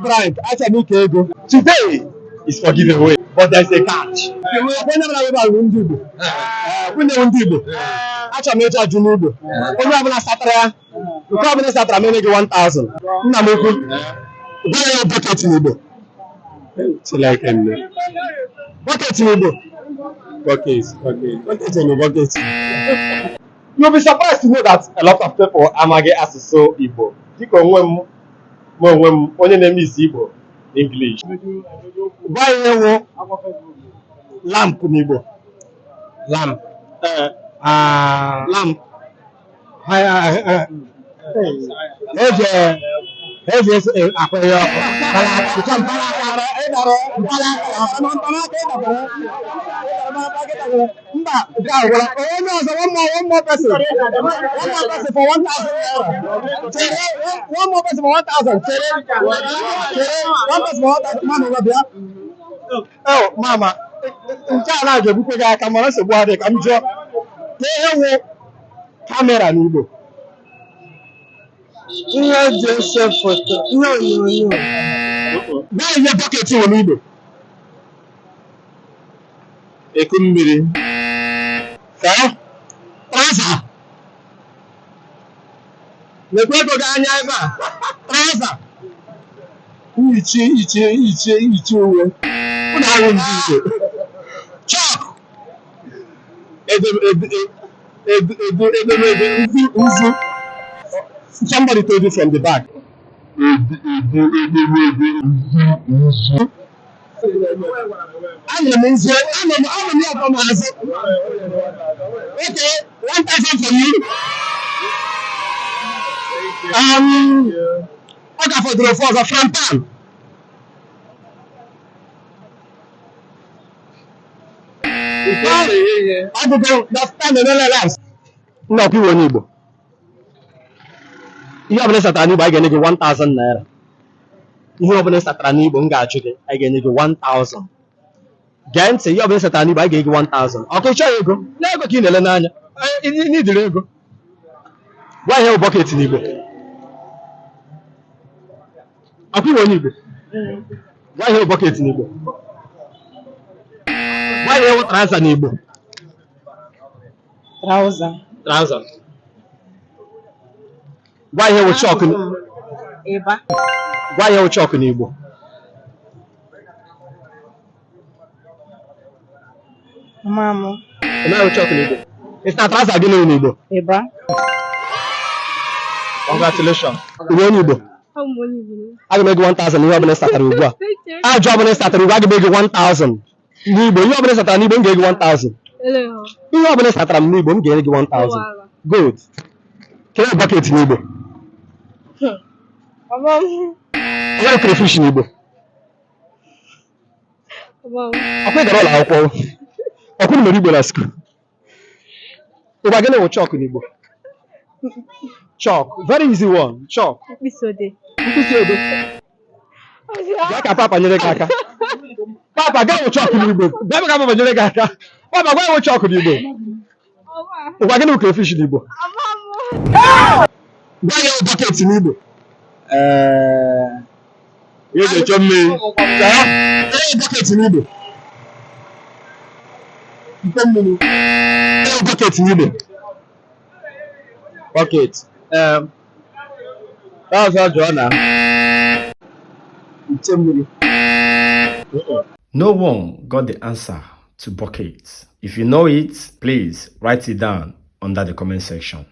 Bright, today is for giveaway, but there's a catch. Achọrọ m ịjụ ajụ n'Igbo onye ọbụla satara ya nke ọbụla satara m enye gị 1000 nna m ukwu gwa ya bucket n'Igbo bucket n'Igbo bucket. You'll be surprised to know that a lot of people amaghị asụsụ Igbo dịka onwe m onye na-eme isi Igbo English. Gwa ya ewu lamp n'Igbo lamp lamp eji akwụghị mba onye ọzọ one more person for 1000 naira one more person for 1000 chere one person for 1000 mama bịa mama nke a na-ebukwe gị aka mana nsogbu adịghị ka m jụọ ka ihe wụ kamera n'Igbo ihe eji ese foto ihe onyonyo gaa ihe bọket nwe n'Igbo eku mmiri traza lekwa ego gị anya ebe a traza iche uwe ụlọ ahụ ndị Igbo chọk edemede nzu. Somebody told you from the back. Okay, 1000 for you. Okay, for the for from town. I go that's time the last. No people in Igbo. Ihe ọbụla satara n'Igbo anyị ga-enye gị 1000 naira. Ihe ọbụla satara n'Igbo m ga-achụ gị anyị ga-enye gị 1000. Gee ntị, ihe ọbụla satara n'Igbo anyị ga-enye gị 1000. Ọkụ chọọ ego, lee ego ka ị na-ele n'anya. N'idiri ego. Gwa ihe bọket n'Igbo. Ọkụ iwe onye Igbo. Gwa ihe bọket n'Igbo. Gwa ihe trouser n'Igbo. Trouser. Gwa ihe wụ chalk ịba. Gwa ihe wụ chalk n'Igbo. Mama. Eme wụ chalk n'Igbo. It's not trouser gị n'Igbo. Ịba. Congratulations. Uwe onye Igbo. Aga m ego 1000 ihe ọbụla satara ugbu a. Ajọ ọbụla satara ugbu a aga m ego 1000 n'Igbo. Ihe ọbụla satara n'Igbo m ga-ego 1000. Ihe ọbụla satara m n'Igbo m ga-enye gị 1000. Good. Kedu bucket n'Igbo? Onye crayfish n'Igbo? Ọkwa ịgara ụlọ akwụkwọ? Ọkwa mere Igbo na school? Ịgba gịnị wụ chalk n'Igbo? Chalk, very easy one. Chalk. Mkpịsị ode. Bịa ka papa nyere gị aka. Papa gaa wụ chalk n'Igbo. Bịa ka papa nyere gị aka. Papa gwa wụ chalk n'Igbo. Ịgba gịnị wụ crayfish n'Igbo? Gwa ya bucket n'Igbo. Ihe ga-echọ mmiri. Bucket n'Igbo. Bucket n'Igbo. Bucket. That's what Joanna. No one got the answer to bucket. If you know it, please write it down under the comment section.